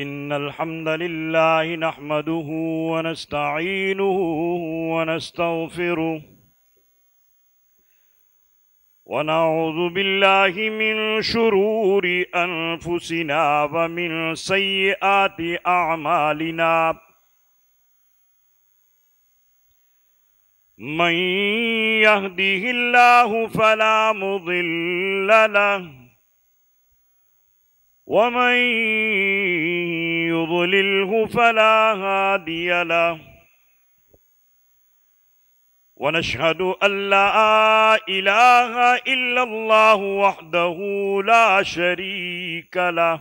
إن الحمد لله نحمده ونستعينه ونستغفره ونعوذ بالله من شرور أنفسنا ومن سيئات أعمالنا من يهده الله فلا مضل له ومن يضلله فلا هادي له ونشهد أن لا إله إلا الله وحده لا شريك له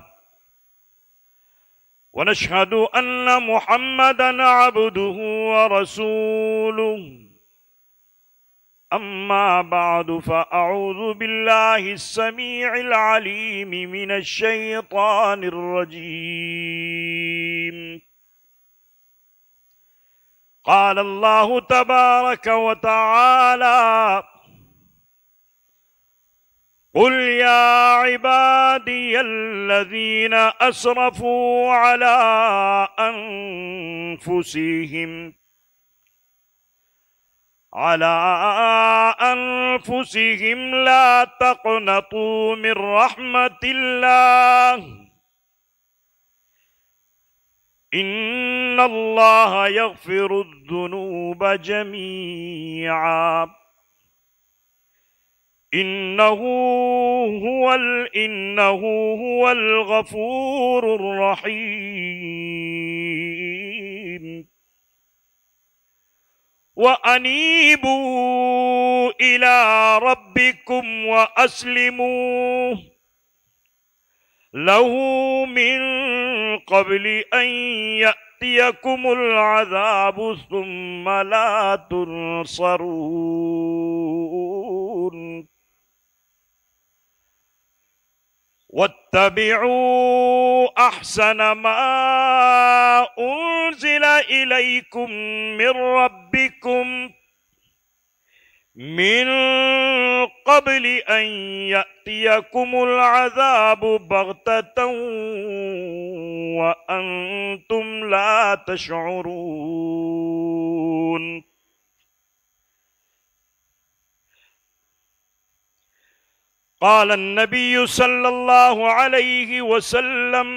ونشهد أن محمدا عبده ورسوله أما بعد فأعوذ بالله السميع العليم من الشيطان الرجيم قال الله تبارك وتعالى قل يا عبادي الذين أسرفوا على أنفسهم لا تقنطوا من رحمة الله إن الله يغفر الذنوب جميعا إنه هو الغفور الرحيم وأنيبوا إلى ربكم وأسلموا له من قبل أن يأتيكم العذاب ثم لا تنصرون واتبعوا أحسن ما أنزل إليكم من ربكم من قبل أن يأتيكم العذاب بغتة وأنتم لا تشعرون قال النبي صلى الله عليه وسلم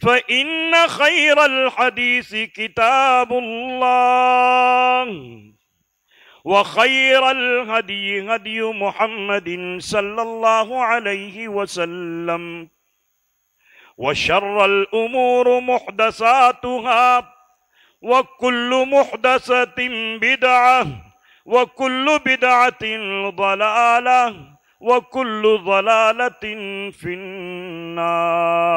فإن خير الحديث كتاب الله وخير الهدي هدي محمد صلى الله عليه وسلم وشر الأمور محدثاتها وكل محدثة بدعة وكل بدعة ضلالة وكل ضلالة في النار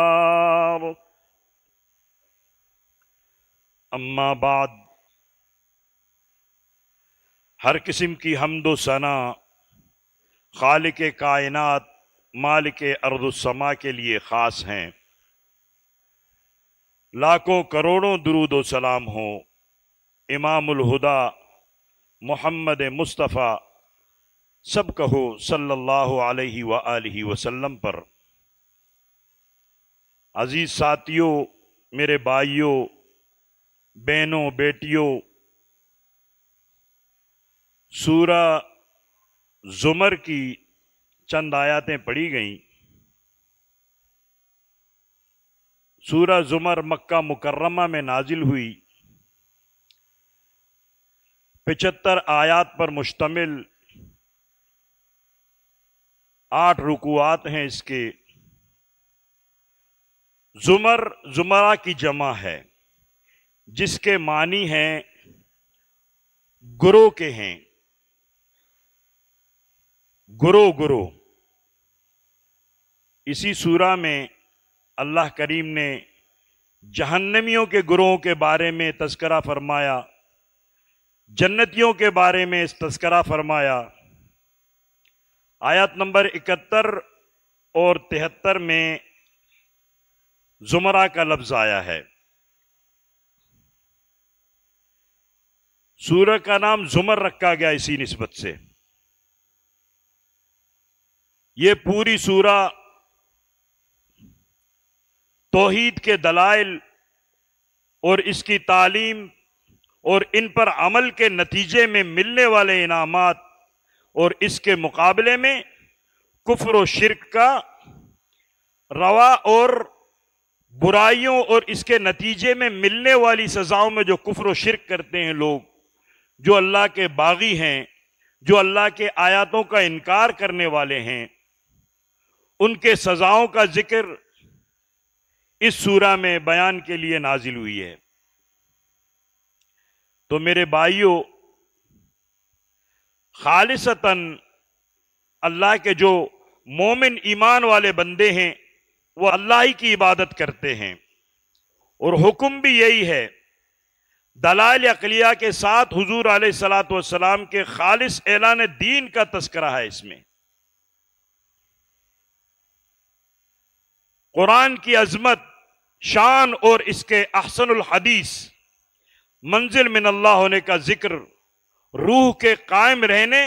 اما بعد ہر قسم کی حمد و ثنا خالق کائنات مالک ارض السما کے لیے خاص ہیں۔ لاکھوں کروڑوں درود و سلام ہوں امام الہدا محمد مصطفیٰ سب کہو صلی اللہ علیہ وآلہ وسلم پر۔ عزیز ساتھیوں، میرے بھائیوں، بہنوں، بیٹیوں، سورہ زمر کی چند آیاتیں پڑھی گئیں۔ سورہ زمر مکہ مکرمہ میں نازل ہوئی، 75 آیات پر مشتمل 8 رکوعات ہیں اس کے۔ زمر زمرہ کی جمع ہے جس کے معنی ہیں گروہ کے ہیں، گروہ۔ اسی سورہ میں اللہ کریم نے جہنمیوں کے گروہوں کے بارے میں تذکرہ فرمایا، جنتیوں کے بارے میں تذکرہ فرمایا۔ آیت نمبر 71 اور 73 میں زمرہ کا لفظ آیا ہے۔ سورہ کا نام زمر رکھا گیا اسی نسبت سے۔ یہ پوری سورہ توحید کے دلائل اور اس کی تعلیم اور ان پر عمل کے نتیجے میں ملنے والے انعامات اور اس کے مقابلے میں کفر و شرک کا روا اور برائیوں اور اس کے نتیجے میں ملنے والی سزاؤں میں جو کفر و شرک کرتے ہیں لوگ، جو اللہ کے باغی ہیں، جو اللہ کے آیاتوں کا انکار کرنے والے ہیں، ان کے سزاؤں کا ذکر اس سورہ میں بیان کے لیے نازل ہوئی ہے۔ تو میرے بھائیوں، خالصتاً اللہ کے جو مومن ایمان والے بندے ہیں وہ اللہ ہی کی عبادت کرتے ہیں، اور حکم بھی یہی ہے۔ دلائل عقلیہ کے ساتھ حضور علیہ الصلوۃ والسلام کے خالص اعلان دین کا تذکرہ ہے اس میں۔ قرآن کی عظمت، شان اور اس کے احسن الحدیث منزل من اللہ ہونے کا ذکر، روح کے قائم رہنے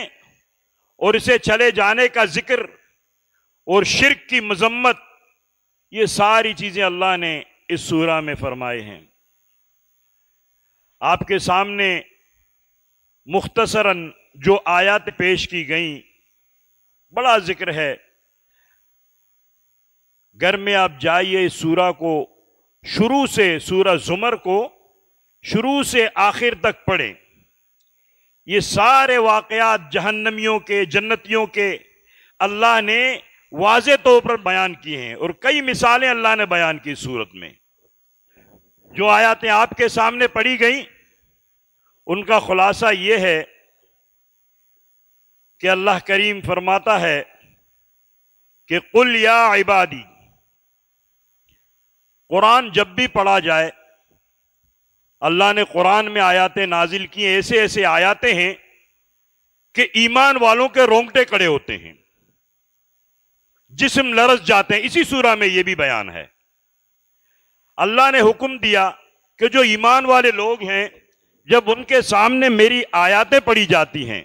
اور اسے چلے جانے کا ذکر، اور شرک کی مذمت، یہ ساری چیزیں اللہ نے اس سورہ میں فرمائے ہیں۔ آپ کے سامنے مختصراً جو آیات پیش کی گئیں، بڑا ذکر ہے۔ گھر میں آپ جائیے اس سورہ کو شروع سے، سورہ زمر کو شروع سے آخر تک پڑھیں۔ یہ سارے واقعات جہنمیوں کے، جنتیوں کے اللہ نے واضح طور پر بیان کیے ہیں، اور کئی مثالیں اللہ نے بیان کی صورت میں۔ جو آیاتیں آپ کے سامنے پڑھی گئیں ان کا خلاصہ یہ ہے کہ اللہ کریم فرماتا ہے کہ قل یا عبادی، قرآن جب بھی پڑھا جائے، اللہ نے قرآن میں آیاتیں نازل کی ہیں، ایسے ایسے آیاتیں ہیں کہ ایمان والوں کے رونگٹے کھڑے ہوتے ہیں، جسم لرز جاتے ہیں۔ اسی سورہ میں یہ بھی بیان ہے۔ اللہ نے حکم دیا کہ جو ایمان والے لوگ ہیں، جب ان کے سامنے میری آیاتیں پڑھی جاتی ہیں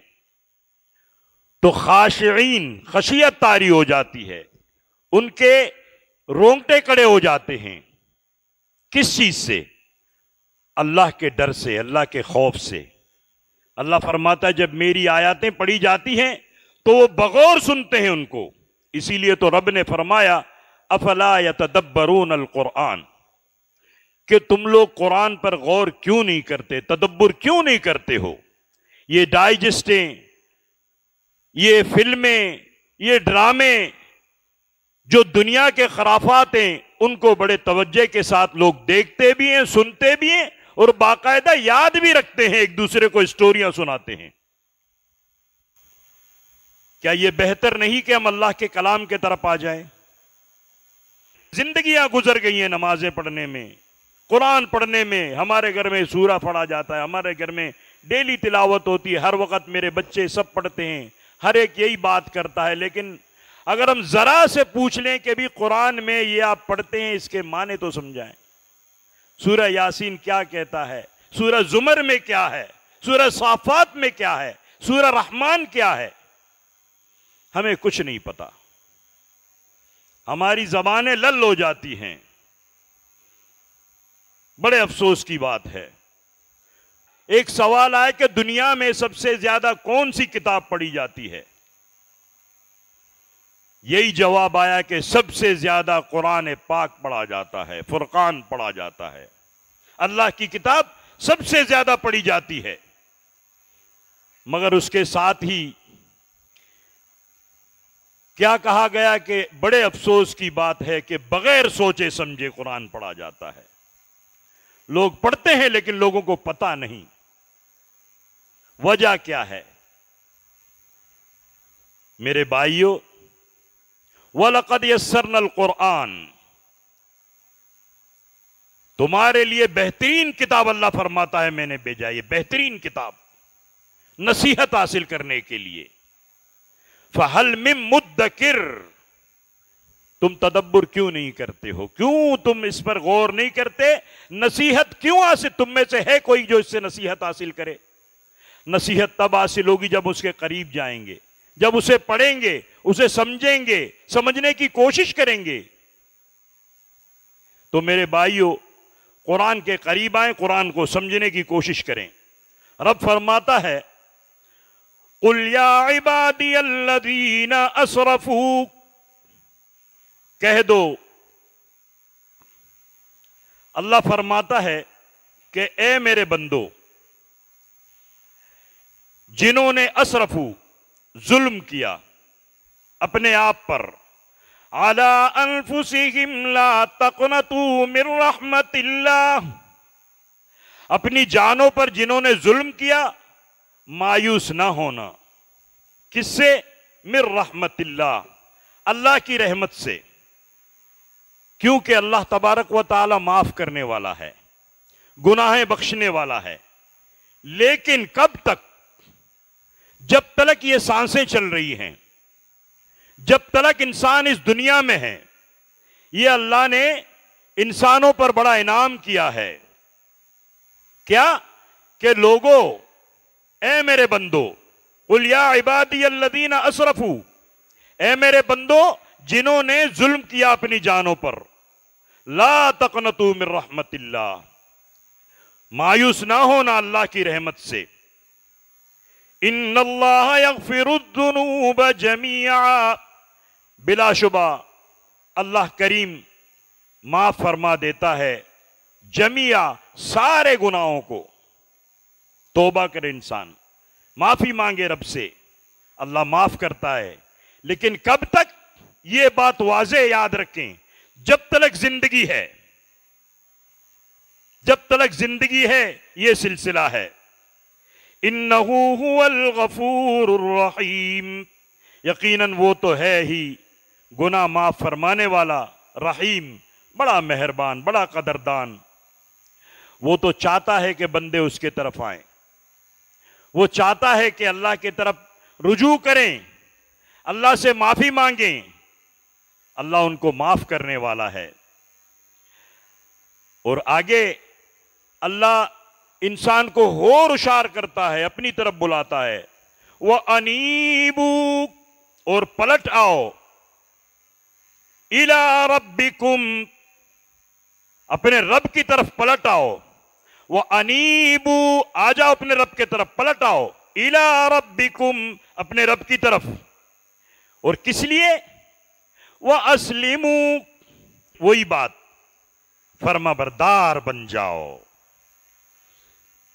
تو خاشعین، خشیت طاری ہو جاتی ہے، ان کے رونگٹے کھڑے ہو جاتے ہیں۔ کس چیز سے؟ اللہ کے ڈر سے، اللہ کے خوف سے۔ اللہ فرماتا ہے جب میری آیاتیں پڑھی جاتی ہیں تو وہ بغور سنتے ہیں ان کو۔ اسی لیے تو رب نے فرمایا افلا یتدبرون القرآن، کہ تم لوگ قرآن پر غور کیوں نہیں کرتے، تدبر کیوں نہیں کرتے ہو؟ یہ ڈائجسٹیں، یہ فلمیں، یہ ڈرامے، جو دنیا کے خرافات ہیں، ان کو بڑے توجہ کے ساتھ لوگ دیکھتے بھی ہیں، سنتے بھی ہیں، اور باقاعدہ یاد بھی رکھتے ہیں، ایک دوسرے کو اسٹوریاں سناتے ہیں۔ کیا یہ بہتر نہیں کہ ہم اللہ کے کلام کے طرف آ جائیں؟ زندگیاں گزر گئی ہیں نمازیں پڑھنے میں، قرآن پڑھنے میں۔ ہمارے گھر میں سورہ پڑھا جاتا ہے، ہمارے گھر میں ڈیلی تلاوت ہوتی ہے، ہر وقت میرے بچے سب پڑھتے ہیں، ہر ایک یہی بات کرتا ہے۔ لیکن اگر ہم ذرا سے پوچھ لیں کہ بھی قرآن میں یہ آپ پڑھتے ہیں، اس کے معنی تو سمجھائیں۔ سورہ یاسین کیا کہتا ہے، سورہ زمر میں کیا ہے، سورہ صافات میں کیا ہے، سورہ رحمان کیا ہے، ہمیں کچھ نہیں پتا۔ ہماری زبانیں لل ہو جاتی ہیں۔ بڑے افسوس کی بات ہے۔ ایک سوال آئے کہ دنیا میں سب سے زیادہ کون سی کتاب پڑھی جاتی ہے؟ یہی جواب آیا کہ سب سے زیادہ قرآن پاک پڑھا جاتا ہے، فرقان پڑھا جاتا ہے۔ اللہ کی کتاب سب سے زیادہ پڑھی جاتی ہے، مگر اس کے ساتھ ہی کیا کہا گیا کہ بڑے افسوس کی بات ہے کہ بغیر سوچے سمجھے قرآن پڑھا جاتا ہے۔ لوگ پڑھتے ہیں لیکن لوگوں کو پتہ نہیں۔ وجہ کیا ہے؟ میرے بھائیوں، وَلَقَدْ يَسَّرْنَا الْقُرْآنَ، تمہارے لیے بہترین کتاب اللہ فرماتا ہے میں نے بھیجا، یہ بہترین کتاب نصیحت حاصل کرنے کے لیے۔ فَهَلْ مِن مُدَّكِرٍ، تم تدبر کیوں نہیں کرتے ہو؟ کیوں تم اس پر غور نہیں کرتے؟ نصیحت کیوں حاصل؟ تم میں سے ہے کوئی جو اس سے نصیحت حاصل کرے؟ نصیحت تب حاصل ہوگی جب اس کے قریب جائیں گے، جب اسے پڑھیں گے، اسے سمجھیں گے، سمجھنے کی کوشش کریں گے۔ تو میرے بھائیوں، قرآن کے قریب آئیں، قرآن کو سمجھنے کی کوشش کریں۔ رب فرماتا ہے قُلْ يَا عِبَادِيَ الَّذِينَ أَسْرَفُوا، کہہ دو، اللہ فرماتا ہے کہ اے میرے بندو جنہوں نے اسرفو ظلم کیا اپنے آپ پر، عَلَىٰ أَنفُسِهِمْ لَا تَقْنَطُوا مِن رَحْمَةِ اللَّهِ، اپنی جانوں پر جنہوں نے ظلم کیا مایوس نہ ہونا، کس سے؟ من رحمت اللہ، اللہ کی رحمت سے، کیونکہ اللہ تبارک و تعالی معاف کرنے والا ہے، گناہیں بخشنے والا ہے۔ لیکن کب تک؟ جب تلک یہ سانسیں چل رہی ہیں، جب تلک انسان اس دنیا میں ہے، یہ اللہ نے انسانوں پر بڑا انعام کیا ہے۔ کیا؟ کہ لوگوں، اے میرے بندو، قُلْ يَا عِبَادِيَ الَّذِينَ أَسْرَفُوا، اے میرے بندو جنہوں نے ظلم کیا اپنی جانوں پر، لا تقنطوا من رحمت اللہ، مایوس نہ ہونا اللہ کی رحمت سے۔ ان اللہ یغفر الذنوب جمیعا، بلا شبہ اللہ کریم معاف فرما دیتا ہے جمیعا، سارے گناہوں کو۔ توبہ کرے انسان، معافی مانگے رب سے، اللہ معاف کرتا ہے۔ لیکن کب تک؟ یہ بات واضح یاد رکھیں، جب تلک زندگی ہے، جب تلک زندگی ہے یہ سلسلہ ہے۔ انہو هو الغفور الرحیم، یقیناً وہ تو ہے ہی گناہ معاف فرمانے والا، رحیم، بڑا مہربان، بڑا قدردان۔ وہ تو چاہتا ہے کہ بندے اس کے طرف آئیں، وہ چاہتا ہے کہ اللہ کی طرف رجوع کریں، اللہ سے معافی مانگیں، اللہ ان کو معاف کرنے والا ہے۔ اور آگے اللہ انسان کو ہوشیار کرتا ہے، اپنی طرف بلاتا ہے، وَأَنِيبُوا، اور پلٹ آؤ، إِلَىٰ رَبِّكُمْ، اپنے رب کی طرف پلٹ آؤ، وَأَنِيبُوا، آ جاؤ اپنے رب کی طرف، پلٹ آؤ، إِلَىٰ رَبِّكُمْ، اپنے رب کی طرف۔ اور کس لیے؟ وَأَسْلِمُوا، وہی بات، فرما بردار بن جاؤ،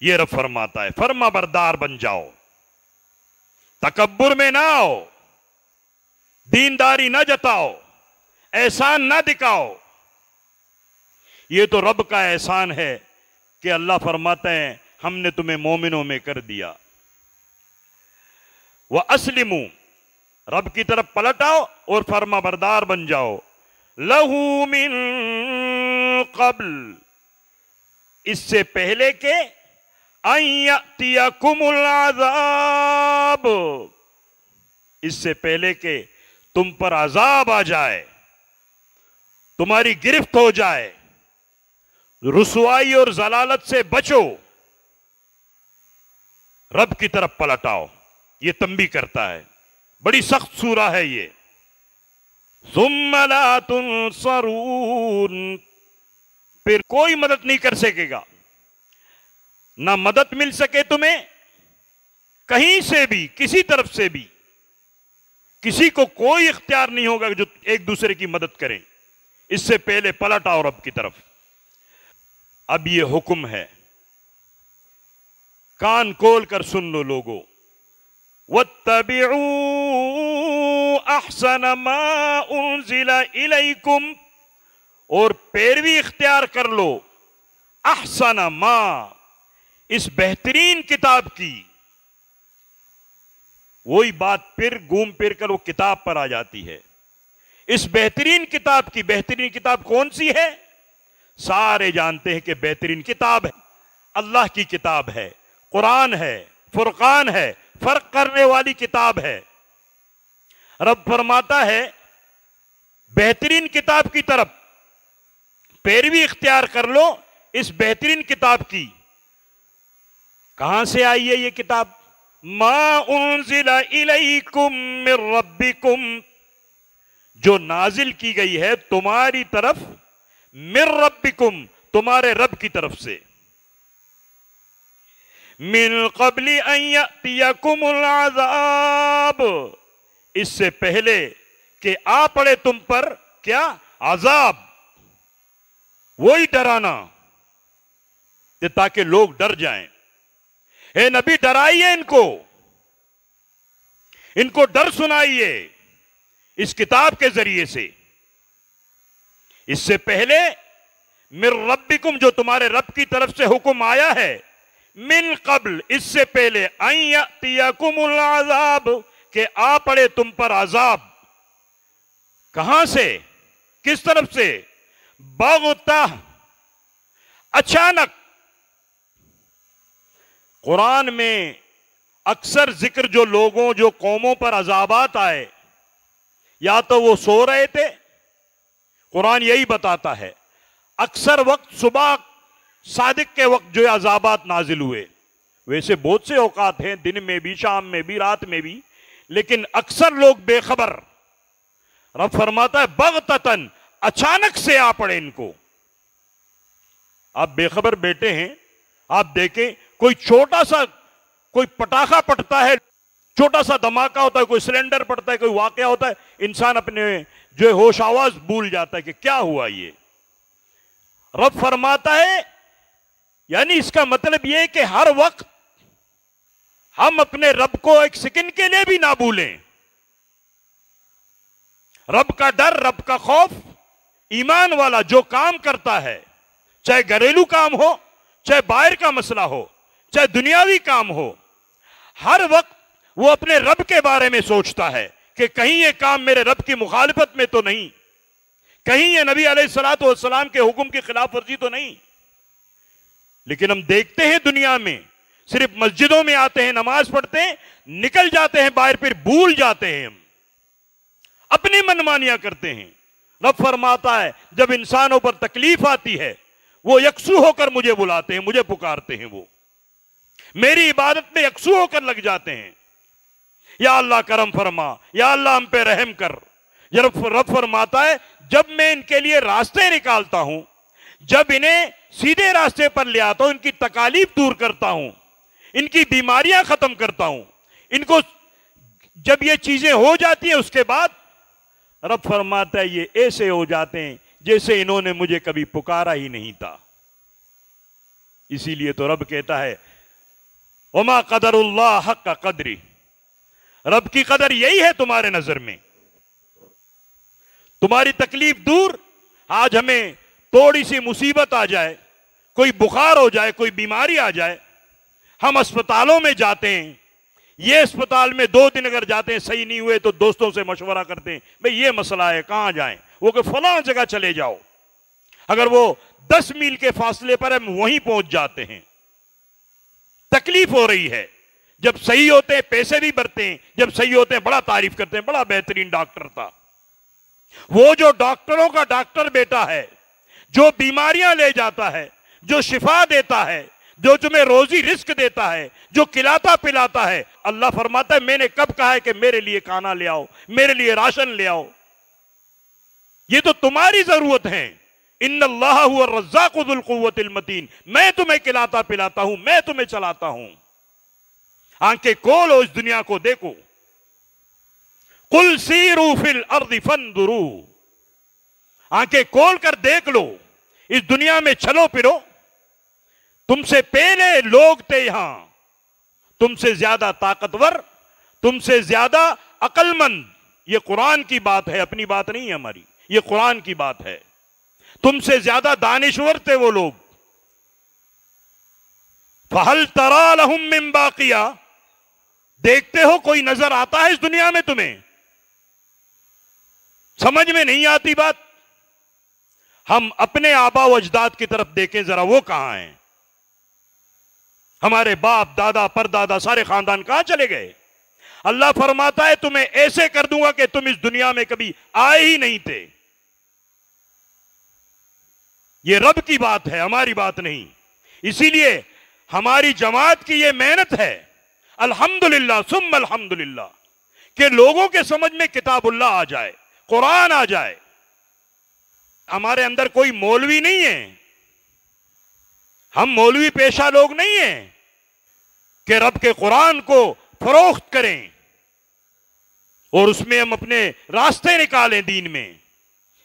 یہ رب فرماتا ہے، فرما بردار بن جاؤ، تکبر میں نہ آؤ، دینداری نہ جتاؤ، احسان نہ دکھاؤ۔ یہ تو رب کا احسان ہے کہ اللہ فرماتے ہیں ہم نے تمہیں مومنوں میں کر دیا۔ وَأَسْلِمُوا، رب کی طرف پلٹ آؤ اور فرما بردار بن جاؤ، لَهُ مِن قبل، اس سے پہلے کہ أَن يَأْتِيَكُمُ الْعَذَابُ، اس سے پہلے کہ تم پر عذاب آ جائے، تمہاری گرفت ہو جائے، رسوائی اور ضلالت سے بچو، رب کی طرف پلٹ آؤ۔ یہ تنبیہ کرتا ہے، بڑی سخت سورہ ہے یہ۔ ثم لا تنصرون، پھر کوئی مدد نہیں کر سکے گا، نہ مدد مل سکے تمہیں کہیں سے بھی، کسی طرف سے بھی، کسی کو کوئی اختیار نہیں ہوگا جو ایک دوسرے کی مدد کریں۔ اس سے پہلے پلٹ آؤ رب کی طرف۔ اب یہ حکم ہے، کان کھول کر سن لو لوگو، وَاتَّبِعُوا أَحْسَنَ مَا أُنزِلَ إِلَيْكُمْ، اور پیروی اختیار کر لو، احسن ما، اس بہترین کتاب کی۔ وہی بات پھر گھوم پھر کر وہ کتاب پر آ جاتی ہے، اس بہترین کتاب کی۔ بہترین کتاب کون سی ہے؟ سارے جانتے ہیں کہ بہترین کتاب ہے، اللہ کی کتاب ہے، قرآن ہے، فرقان ہے، فرق کرنے والی کتاب ہے۔ رب فرماتا ہے بہترین کتاب کی طرف پیروی اختیار کر لو، اس بہترین کتاب کی۔ کہاں سے آئی ہے یہ کتاب؟ ما انزل الیکم من ربکم، جو نازل کی گئی ہے تمہاری طرف من ربکم تمہارے رب کی طرف سے، من قبل ان یأتیکم العذاب اس سے پہلے کہ آ پڑے تم پر کیا؟ عذاب، وہی ڈرانا کہ تاکہ لوگ ڈر جائیں۔ اے نبی ڈرائیے ان کو ڈر سنائیے اس کتاب کے ذریعے سے۔ اس سے پہلے من ربکم جو تمہارے رب کی طرف سے حکم آیا ہے، من قبل اس سے پہلے، ان یأتیکم العذاب کہ آ پڑے تم پر عذاب۔ کہاں سے؟ کس طرف سے؟ بغتہ، اچانک۔ قرآن میں اکثر ذکر جو لوگوں جو قوموں پر عذابات آئے، یا تو وہ سو رہے تھے، قرآن یہی بتاتا ہے، اکثر وقت صبح صادق کے وقت جو عذابات نازل ہوئے۔ ویسے بہت سے اوقات ہیں، دن میں بھی، شام میں بھی، رات میں بھی، لیکن اکثر لوگ بے خبر۔ رب فرماتا ہے بغتتن، اچانک سے آ پڑے ان کو۔ آپ بے خبر بیٹے ہیں، آپ دیکھیں کوئی چھوٹا سا کوئی پٹاخہ پٹتا ہے، چھوٹا سا دھماکہ ہوتا ہے، کوئی سلنڈر پڑتا ہے، کوئی واقعہ ہوتا ہے، انسان اپنے جو ہوش آواز بھول جاتا ہے کہ کیا ہوا یہ۔ رب فرماتا ہے یعنی اس کا مطلب یہ کہ ہر وقت ہم اپنے رب کو ایک سیکنڈ کے لیے بھی نہ بھولیں۔ رب کا ڈر، رب کا خوف، ایمان والا جو کام کرتا ہے، چاہے گھریلو کام ہو، چاہے باہر کا مسئلہ ہو، چاہے دنیاوی کام ہو، ہر وقت وہ اپنے رب کے بارے میں سوچتا ہے کہ کہیں یہ کام میرے رب کی مخالفت میں تو نہیں، کہیں یہ نبی علیہ الصلوۃ والسلام کے حکم کی خلاف ورزی تو نہیں۔ لیکن ہم دیکھتے ہیں دنیا میں صرف مسجدوں میں آتے ہیں، نماز پڑھتے ہیں، نکل جاتے ہیں باہر، پھر بھول جاتے ہیں، ہم اپنی منمانیاں کرتے ہیں۔ رب فرماتا ہے جب انسانوں پر تکلیف آتی ہے، وہ یکسو ہو کر مجھے بلاتے ہیں، مجھے پکارتے ہیں، وہ میری عبادت میں یکسو ہو کر لگ جاتے ہیں۔ یا اللہ کرم فرما، یا اللہ ہم پہ رحم کر۔ رب فرماتا ہے جب میں ان کے لیے راستے نکالتا ہوں، جب انہیں سیدھے راستے پر لے آتا ہوں، ان کی تکالیف دور کرتا ہوں، ان کی بیماریاں ختم کرتا ہوں، ان کو جب یہ چیزیں ہو جاتی ہیں، اس کے بعد رب فرماتا ہے یہ ایسے ہو جاتے ہیں جیسے انہوں نے مجھے کبھی پکارا ہی نہیں تھا۔ اسی لیے تو رب کہتا ہے وما قدر اللہ حق قدری، رب کی قدر یہی ہے تمہارے نظر میں۔ تمہاری تکلیف دور، آج ہمیں تھوڑی سی مصیبت آ جائے، کوئی بخار ہو جائے، کوئی بیماری آ جائے، ہم اسپتالوں میں جاتے ہیں، یہ اسپتال میں 2 دن اگر جاتے ہیں صحیح نہیں ہوئے تو دوستوں سے مشورہ کرتے ہیں بھئی یہ مسئلہ ہے، کہاں جائیں؟ وہ کہ فلاں جگہ چلے جاؤ۔ اگر وہ 10 میل کے فاصلے پر ہم وہیں پہنچ جاتے ہیں۔ تکلیف ہو رہی ہے، جب صحیح ہوتے ہیں پیسے بھی بھرتے ہیں، جب صحیح ہوتے ہیں بڑا تعریف کرتے ہیں، بڑا بہترین ڈاکٹر تھا۔ وہ جو ڈاکٹروں کا ڈاکٹر بیٹا ہے، جو بیماریاں لے جاتا ہے، جو شفا دیتا ہے، جو تمہیں روزی رزق دیتا ہے، جو کھلاتا پلاتا ہے، اللہ فرماتا ہے میں نے کب کہا ہے کہ میرے لیے کھانا لے آؤ، میرے لیے راشن لے آؤ؟ یہ تو تمہاری ضرورت ہے۔ ان اللہ هو الرزاق ذو القوۃ المتین، میں تمہیں کھلاتا پلاتا ہوں، میں تمہیں چلاتا ہوں۔ آنکھیں کھولو، اس دنیا کو دیکھو۔ قل سیروا فی الارض فانظروا، آنکھیں کھول کر دیکھ لو، اس دنیا میں چلو پھرو۔ تم سے پہلے لوگ تھے یہاں، تم سے زیادہ طاقتور، تم سے زیادہ عقل مند۔ یہ قرآن کی بات ہے، اپنی بات نہیں ہے ہماری، یہ قرآن کی بات ہے۔ تم سے زیادہ دانشور تھے وہ لوگ۔ فَهَلْ تَرَى لَهُم مِّن بَاقِيَةٍ، دیکھتے ہو کوئی نظر آتا ہے اس دنیا میں تمہیں؟ سمجھ میں نہیں آتی بات؟ ہم اپنے آبا و اجداد کی طرف دیکھیں ذرا، وہ کہاں ہیں؟ ہمارے باپ دادا پردادا سارے خاندان کہاں چلے گئے؟ اللہ فرماتا ہے تمہیں ایسے کر دوں گا کہ تم اس دنیا میں کبھی آئے ہی نہیں تھے۔ یہ رب کی بات ہے، ہماری بات نہیں۔ اسی لیے ہماری جماعت کی یہ محنت ہے، الحمدللہ ثم الحمدللہ، کہ لوگوں کے سمجھ میں کتاب اللہ آ جائے، قرآن آ جائے۔ ہمارے اندر کوئی مولوی نہیں ہے، ہم مولوی پیشہ لوگ نہیں ہیں کہ رب کے قرآن کو فروخت کریں اور اس میں ہم اپنے راستے نکالیں دین میں۔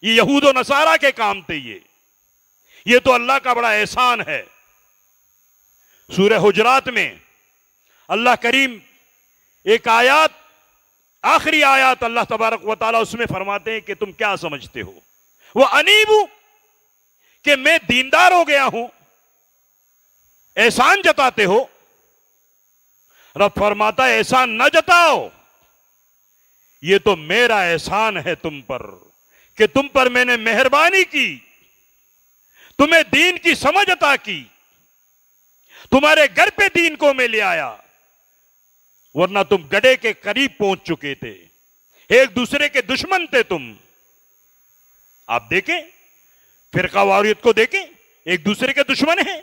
یہ یہود و نصارہ کے کام تھے، یہ تو اللہ کا بڑا احسان ہے۔ سورہ حجرات میں اللہ کریم ایک آیات، آخری آیات اللہ تبارک و تعالیٰ اس میں فرماتے ہیں کہ تم کیا سمجھتے ہو، وہ انیبو، کہ میں دیندار ہو گیا ہوں، احسان جتاتے ہو۔ رب فرماتا ہے احسان نہ جتاؤ، یہ تو میرا احسان ہے تم پر، کہ تم پر میں نے مہربانی کی، تمہیں دین کی سمجھ عطا کی، تمہارے گھر پہ دین کو میں لے آیا، ورنہ تم گڑھے کے قریب پہنچ چکے تھے، ایک دوسرے کے دشمن تھے تم۔ آپ دیکھیں فرقہ واریت کو، دیکھیں ایک دوسرے کے دشمن ہیں۔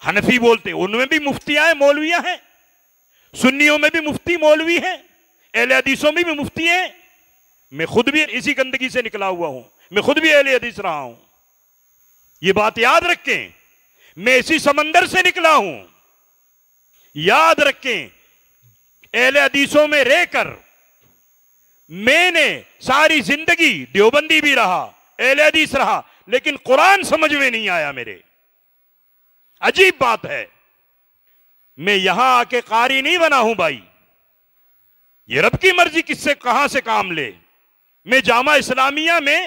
حنفی بولتے ان میں بھی مفتیاں ہیں، مولویاں ہیں، سنیوں میں بھی مفتی مولوی ہیں، اہل حدیثوں میں بھی مفتی ہیں۔ میں خود بھی اسی گندگی سے نکلا ہوا ہوں، میں خود بھی اہل حدیث رہا ہوں، یہ بات یاد رکھیں، میں اسی سمندر سے نکلا ہوں۔ یاد رکھیں اہل حدیثوں میں رہ کر میں نے ساری زندگی دیوبندی بھی رہا، اہل حدیث رہا، لیکن قرآن سمجھ میں نہیں آیا میرے۔ عجیب بات ہے، میں یہاں آ کے قاری نہیں بنا ہوں بھائی، یہ رب کی مرضی کس سے کہاں سے کام لے۔ میں جامعہ اسلامیہ میں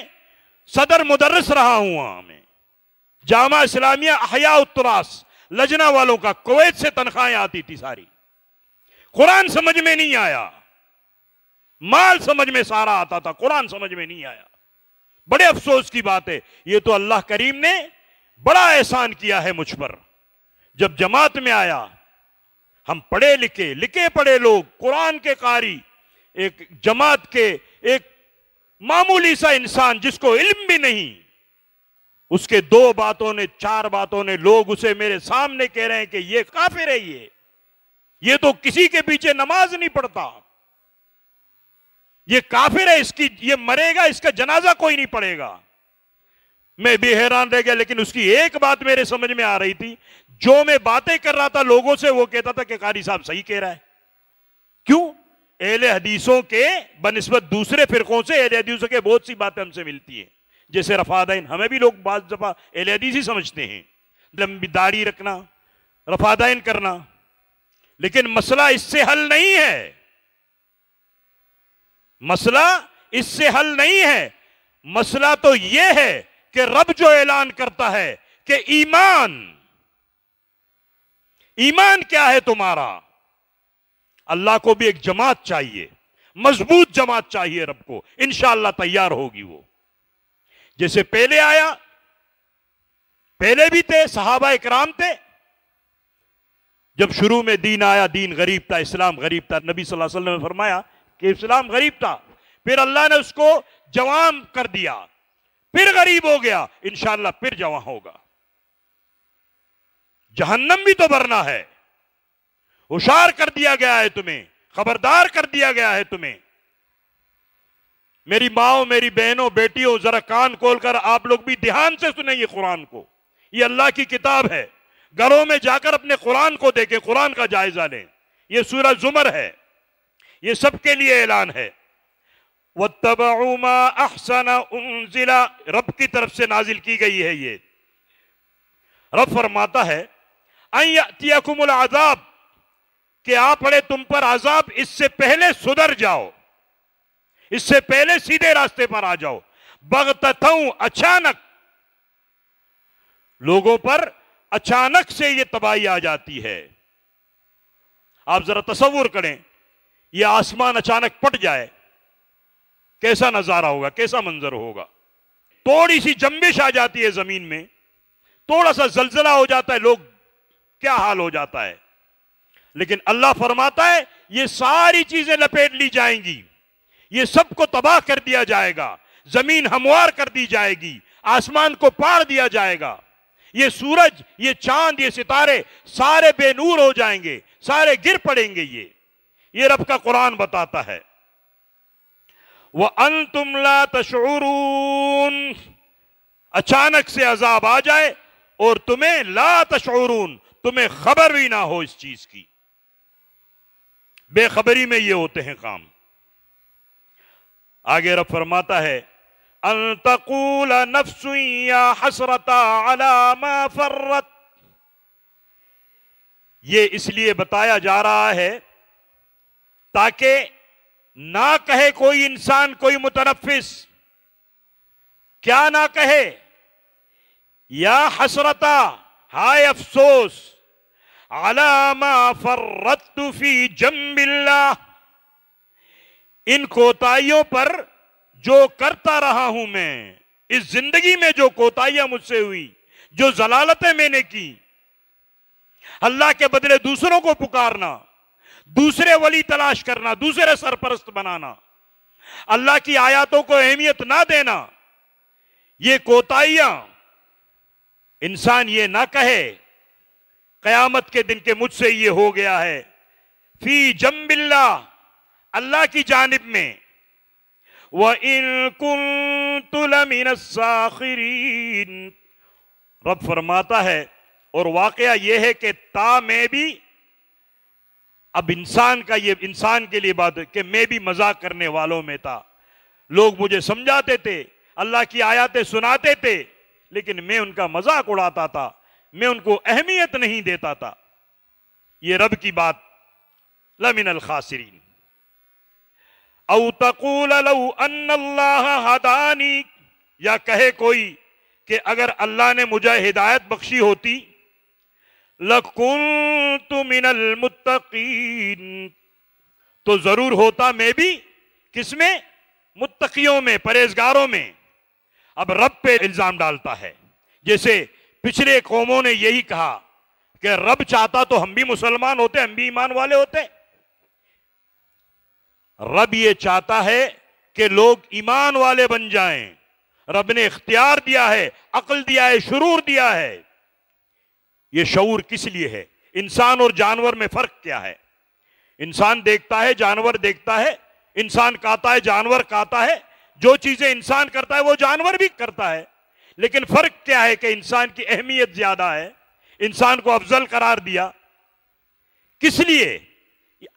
صدر مدرس رہا ہوں، وہاں میں جامعہ اسلامیہ احیاء التراث لجنہ والوں کا کویت سے تنخواہیں آتی تھی ساری۔ قرآن سمجھ میں نہیں آیا، مال سمجھ میں سارا آتا تھا، قرآن سمجھ میں نہیں آیا۔ بڑے افسوس کی بات ہے، یہ تو اللہ کریم نے بڑا احسان کیا ہے مجھ پر۔ جب جماعت میں آیا، ہم پڑھے لکھے، لکھے پڑھے لوگ، قرآن کے قاری، ایک جماعت کے ایک معمولی سا انسان جس کو علم بھی نہیں، اس کے 2 باتوں نے 4 باتوں نے لوگ اسے میرے سامنے کہہ رہے ہیں کہ یہ کافر ہے، یہ تو کسی کے پیچھے نماز نہیں پڑھتا، یہ کافر ہے، اس کی یہ مرے گا، اس کا جنازہ کوئی نہیں پڑھے گا۔ میں بھی حیران رہ گیا، لیکن اس کی ایک بات میرے سمجھ میں آ رہی تھی، جو میں باتیں کر رہا تھا لوگوں سے، وہ کہتا تھا کہ قاری صاحب صحیح کہہ رہا ہے۔ کیوں؟ اہل حدیثوں کے بنسبت دوسرے فرقوں سے اہل حدیثوں کے بہت سی باتیں ہم سے ملتی ہیں، جیسے رفادین، ہمیں بھی لوگ بعض دفعہ اہل حدیث ہی سمجھتے ہیں، لمبی داڑھی رکھنا، رفادین کرنا، لیکن مسئلہ اس سے حل نہیں ہے، مسئلہ اس سے حل نہیں ہے۔ مسئلہ تو یہ ہے کہ رب جو اعلان کرتا ہے کہ ایمان کیا ہے تمہارا، اللہ کو بھی ایک جماعت چاہیے، مضبوط جماعت چاہیے رب کو، انشاءاللہ تیار ہوگی وہ۔ جیسے پہلے آیا، پہلے بھی تھے، صحابہ اکرام تھے، جب شروع میں دین آیا، دین غریب تھا، اسلام غریب تھا، نبی صلی اللہ علیہ وسلم نے فرمایا کہ اسلام غریب تھا، پھر اللہ نے اس کو جوان کر دیا، پھر غریب ہو گیا، انشاءاللہ پھر جوان ہوگا۔ جہنم بھی تو بھرنا ہے، ہوشیار کر دیا گیا ہے تمہیں، خبردار کر دیا گیا ہے تمہیں۔ میری ماؤں، میری بہنوں، بیٹیوں، ذرا کان کھول کر آپ لوگ بھی دھیان سے سنیں یہ قرآن کو، یہ اللہ کی کتاب ہے۔ گھروں میں جا کر اپنے قرآن کو دیکھیں، قرآن کا جائزہ لیں۔ یہ سورہ زمر ہے، یہ سب کے لیے اعلان ہے۔ وَاتَّبَعُوا مَا أَحْسَنَ أُنزِلَ، رب کی طرف سے نازل کی گئی ہے یہ۔ رب فرماتا ہے أَن يَأْتِيَكُمُ الْعَذَابُ، کہ آ پڑے تم پر عذاب، اس سے پہلے سدھر جاؤ، اس سے پہلے سیدھے راستے پر آ جاؤ۔ بغتتاً، اچانک، لوگوں پر اچانک سے یہ تباہی آ جاتی ہے۔ آپ ذرا تصور کریں، یہ آسمان اچانک پھٹ جائے، کیسا نظارہ ہوگا، کیسا منظر ہوگا۔ تھوڑی سی جنبش آ جاتی ہے زمین میں، تھوڑا سا زلزلہ ہو جاتا ہے، لوگ کیا حال ہو جاتا ہے۔ لیکن اللہ فرماتا ہے یہ ساری چیزیں لپیٹ لی جائیں گی، یہ سب کو تباہ کر دیا جائے گا، زمین ہموار کر دی جائے گی، آسمان کو پاڑ دیا جائے گا، یہ سورج، یہ چاند، یہ ستارے سارے بے نور ہو جائیں گے، سارے گر پڑیں گے۔ یہ رب کا قرآن بتاتا ہے۔ وَأَنْتُمْ لَا تَشْعُرُونَ، اچانک سے عذاب آ جائے اور تمہیں لا تشعرون، تمہیں خبر بھی نہ ہو اس چیز کی. بے خبری میں یہ ہوتے ہیں کام. آگے رب فرماتا ہے ان تقول نفس یا حسرتا علی ما فرت، یہ اس لیے بتایا جا رہا ہے تاکہ نہ کہے کوئی انسان، کوئی متنفس، کیا نہ کہے؟ یا حسرتا، ہائے افسوس، علی ما فرطت فی جنب اللہ، ان کوتاہیوں پر جو کرتا رہا ہوں میں، اس زندگی میں جو کوتاہیاں مجھ سے ہوئی، جو ضلالتیں میں نے کی، اللہ کے بدلے دوسروں کو پکارنا، دوسرے ولی تلاش کرنا، دوسرے سرپرست بنانا، اللہ کی آیاتوں کو اہمیت نہ دینا، یہ کوتاہیاں، انسان یہ نہ کہے قیامت کے دن کے مجھ سے یہ ہو گیا ہے. فی جنب اللہ، اللہ کی جانب میں. وَإِن كُنتُ لَمِنَ السَّاخِرِينَ، رب فرماتا ہے اور واقعہ یہ ہے کہ تا میں بھی، اب انسان کا یہ انسان کے لیے بات ہے کہ میں بھی مذاق کرنے والوں میں تھا. لوگ مجھے سمجھاتے تھے، اللہ کی آیاتیں سناتے تھے، لیکن میں ان کا مذاق اڑاتا تھا، میں ان کو اہمیت نہیں دیتا تھا. یہ رب کی بات. لمن الخاسرین. او تقول لو ان اللہ ہدانی، یا کہے کوئی کہ اگر اللہ نے مجھے ہدایت بخشی ہوتی، لَكُنْتُ مِنَ الْمُتَّقِينَ، تو ضرور ہوتا میں بھی کس میں؟ متقیوں میں، پرہیزگاروں میں. اب رب پہ الزام ڈالتا ہے، جیسے پچھلے قوموں نے یہی کہا کہ رب چاہتا تو ہم بھی مسلمان ہوتے، ہم بھی ایمان والے ہوتے. رب یہ چاہتا ہے کہ لوگ ایمان والے بن جائیں. رب نے اختیار دیا ہے، عقل دیا ہے، شعور دیا ہے. یہ شعور کس لیے ہے؟ انسان اور جانور میں فرق کیا ہے؟ انسان دیکھتا ہے، جانور دیکھتا ہے. انسان کہتا ہے، جانور کہتا ہے. جو چیزیں انسان کرتا ہے وہ جانور بھی کرتا ہے. لیکن فرق کیا ہے کہ انسان کی اہمیت زیادہ ہے، انسان کو افضل قرار دیا. کس لیے؟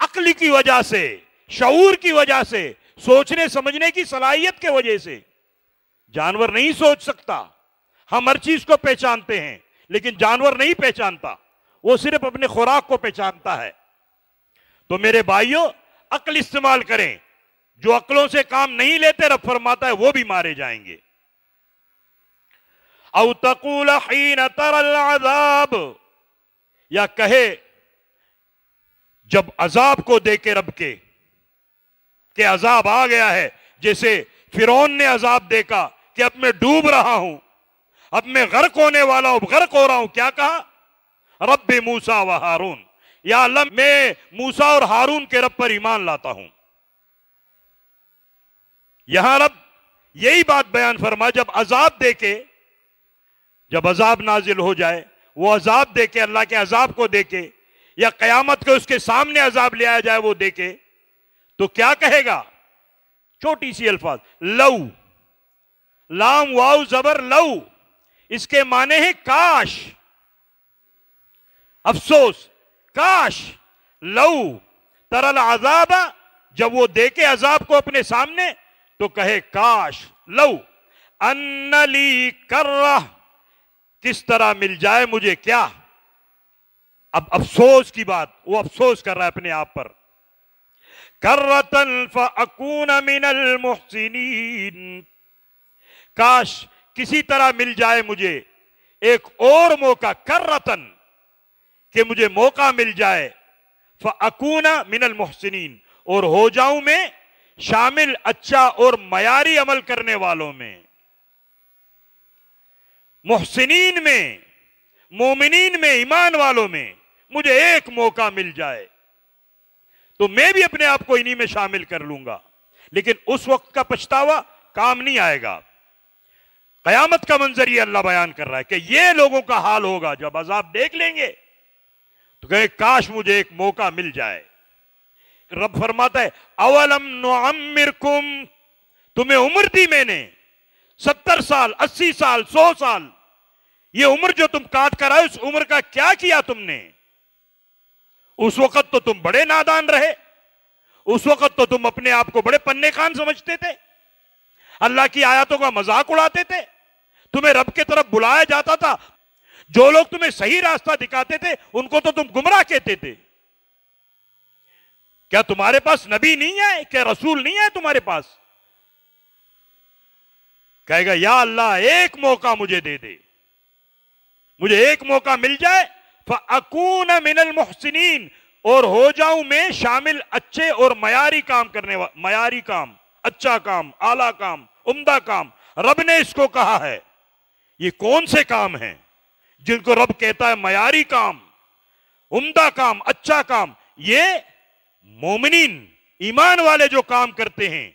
عقل کی وجہ سے، شعور کی وجہ سے، سوچنے سمجھنے کی صلاحیت کے وجہ سے. جانور نہیں سوچ سکتا. ہم ہر چیز کو پہچانتے ہیں لیکن جانور نہیں پہچانتا، وہ صرف اپنے خوراک کو پہچانتا ہے. تو میرے بھائیوں، عقل استعمال کریں. جو عقلوں سے کام نہیں لیتے، رب فرماتا ہے وہ بھی مارے جائیں گے. او تقول حین تر العذاب، یا کہے جب عذاب کو دیکھے رب کے، کہ عذاب آ گیا ہے. جیسے فرعون نے عذاب دیکھا کہ اب میں ڈوب رہا ہوں، اب میں غرق ہونے والا ہوں، غرق ہو رہا ہوں. کیا کہا؟ رب موسیٰ و ہارون، یا اللہ میں موسیٰ اور ہارون کے رب پر ایمان لاتا ہوں. یہاں رب یہی بات بیان فرما، جب عذاب دیکھے، جب عذاب نازل ہو جائے، وہ عذاب دیکھے، اللہ کے عذاب کو دیکھے، یا قیامت کے اس کے سامنے عذاب لے آیا جائے وہ دیکھے، تو کیا کہے گا؟ چھوٹی سی الفاظ، لو، لام واو زبر لو، اس کے معنی ہے کاش، افسوس، کاش. لو تر العذاب، جب وہ دیکھے عذاب کو اپنے سامنے تو کہے کاش. لو ان لی کرہ، کس طرح مل جائے مجھے کیا؟ اب افسوس کی بات، وہ افسوس کر رہا ہے اپنے آپ پر. کرۃ فاکون من المحسنین، کاش کسی طرح مل جائے مجھے ایک اور موقع. کرۃن، کہ مجھے موقع مل جائے. فاکون من المحسنین، اور ہو جاؤں میں شامل اچھا اور معیاری عمل کرنے والوں میں. محسنین میں، مومنین میں، ایمان والوں میں مجھے ایک موقع مل جائے تو میں بھی اپنے آپ کو انہی میں شامل کر لوں گا. لیکن اس وقت کا پچھتاوا کام نہیں آئے گا. قیامت کا منظر یہ اللہ بیان کر رہا ہے کہ یہ لوگوں کا حال ہوگا جب عذاب دیکھ لیں گے تو کہیں کاش مجھے ایک موقع مل جائے. رب فرماتا ہے اولم نعمرکم، تمہیں عمر دی میں نے 70 سال 80 سال 100 سال، یہ عمر جو تم کاٹ کر آئے اس عمر کا کیا کیا تم نے؟ اس وقت تو تم بڑے نادان رہے، اس وقت تو تم اپنے آپ کو بڑے پنے خان سمجھتے تھے، اللہ کی آیاتوں کا مذاق اڑاتے تھے، تمہیں رب کی طرف بلایا جاتا تھا، جو لوگ تمہیں صحیح راستہ دکھاتے تھے ان کو تو تم گمراہ کہتے تھے۔ کیا تمہارے پاس نبی نہیں ہے؟ کیا رسول نہیں ہے تمہارے پاس؟ کہے گا یا اللہ ایک موقع مجھے دے دے، مجھے ایک موقع مل جائے فَأَكُونَ مِنَ الْمُحْسِنِينَ، اور ہو جاؤں میں شامل اچھے اور معیاری کام کرنے والے، معیاری کام، اچھا کام، اعلیٰ کام، عمدہ کام۔ رب نے اس کو کہا ہے۔ یہ کون سے کام ہیں جن کو رب کہتا ہے معیاری کام، عمدہ کام، اچھا کام؟ یہ مومنین، ایمان والے جو کام کرتے ہیں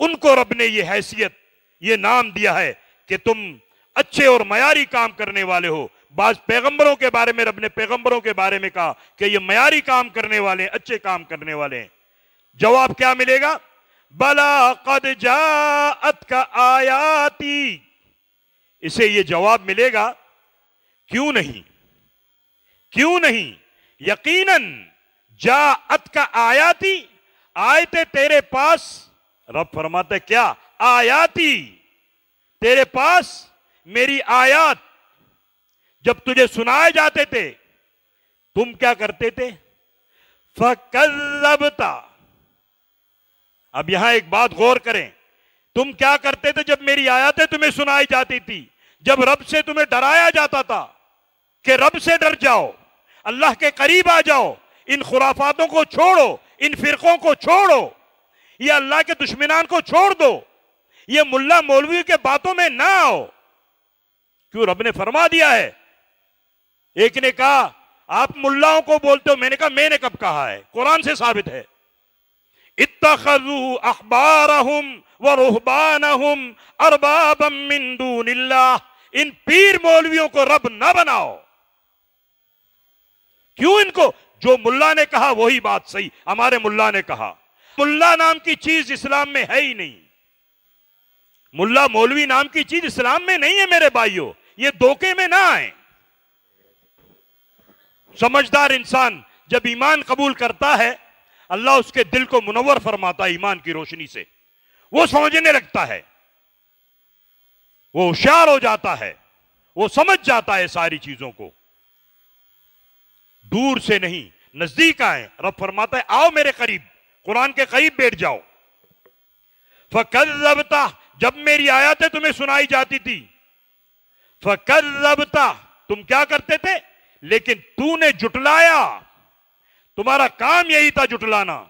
ان کو رب نے یہ حیثیت، یہ نام دیا ہے کہ تم اچھے اور معیاری کام کرنے والے ہو۔ بعض پیغمبروں کے بارے میں رب نے پیغمبروں کے بارے میں کہا کہ یہ معیاری کام کرنے والے ہیں، اچھے کام کرنے والے ہیں۔ جواب کیا ملے گا؟ بلا قد جاءتک آیاتی، اسے یہ جواب ملے گا کیوں نہیں، کیوں نہیں، یقیناً جاءتک آیاتی، آیتیں تیرے پاس، رب فرماتے کیا؟ آیاتی، تیرے پاس میری آیات جب تجھے سنائے جاتے تھے تم کیا کرتے تھے؟ فَكَذَّبْتَ، اب یہاں ایک بات غور کریں، تم کیا کرتے تھے جب میری آیاتیں تمہیں سنائی جاتی تھی؟ جب رب سے تمہیں ڈرایا جاتا تھا کہ رب سے ڈر جاؤ، اللہ کے قریب آ جاؤ، ان خرافاتوں کو چھوڑو، ان فرقوں کو چھوڑو، یہ اللہ کے دشمنان کو چھوڑ دو، یہ ملا مولوی کے باتوں میں نہ آؤ، کیوں؟ رب نے فرما دیا ہے۔ ایک نے کہا آپ ملاؤں کو بولتے ہو، میں نے کہا میں نے کب کہا ہے؟ قرآن سے ثابت ہے۔ اتخذوا احبارہم ورہبانہم اربابا من دون اللہ، ان پیر مولویوں کو رب نہ بناؤ۔ کیوں ان کو؟ جو ملا نے کہا وہی بات صحیح، ہمارے ملا نے کہا۔ ملا نام کی چیز اسلام میں ہے ہی نہیں، ملا مولوی نام کی چیز اسلام میں نہیں ہے میرے بھائیوں، یہ دھوکے میں نہ آئیں۔ سمجھدار انسان جب ایمان قبول کرتا ہے اللہ اس کے دل کو منور فرماتا ہے ایمان کی روشنی سے، وہ سمجھنے لگتا ہے، وہ ہوشیار ہو جاتا ہے، وہ سمجھ جاتا ہے ساری چیزوں کو۔ دور سے نہیں نزدیک آئیں، رب فرماتا ہے آؤ میرے قریب، قرآن کے قریب بیٹھ جاؤ۔ فَكَذَّبْتَ، جب میری آیاتیں تمہیں سنائی جاتی تھی، فَكَذَّبْتَ، تم کیا کرتے تھے؟ لیکن تو نے جھٹلایا، تمہارا کام یہی تھا جھٹلانا،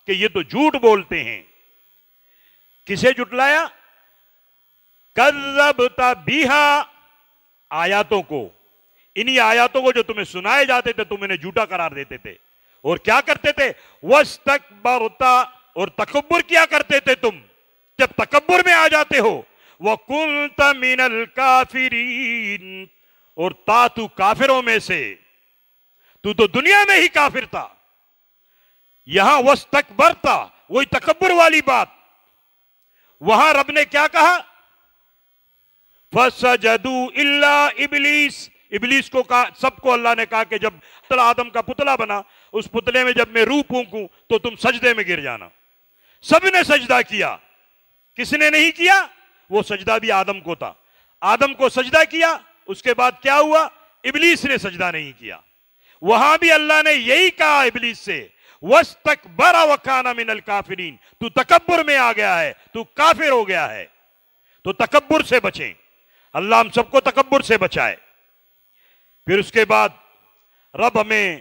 کہ یہ تو جھوٹ بولتے ہیں۔ کسے جھٹلایا؟ کذبت بہا، آیاتوں کو، انہی آیاتوں کو جو تمہیں سنائے جاتے تھے تم انہیں جھوٹا قرار دیتے تھے، اور کیا کرتے تھے؟ واستکبرت، اور تکبر کیا کرتے تھے تم، جب تکبر میں آ جاتے ہو۔ وکنت من الکافرین، اور تو کافروں میں سے، تو دنیا میں ہی کافر تھا، یہاں واستکبرت، وہی تکبر والی بات۔ وہاں رب نے کیا کہا؟ فسجدوا الا ابلیس، ابلیس کو کہا، سب کو اللہ نے کہا کہ جب آدم کا پتلا بنا، اس پتلے میں جب میں روح پھونکوں تو تم سجدے میں گر جانا۔ سب نے سجدہ کیا، کس نے نہیں کیا؟ وہ سجدہ بھی آدم کو تھا، آدم کو سجدہ کیا، اس کے بعد کیا ہوا؟ ابلیس نے سجدہ نہیں کیا۔ وہاں بھی اللہ نے یہی کہا ابلیس سے، وَاسْتَكْبَرَ وَكَانَ مِنَ الْكَافِرِينَ، تو تکبر میں آ گیا ہے، تو کافر ہو گیا ہے۔ تو تکبر سے بچیں، اللہ ہم سب کو تکبر سے بچائے۔ پھر اس کے بعد رب ہمیں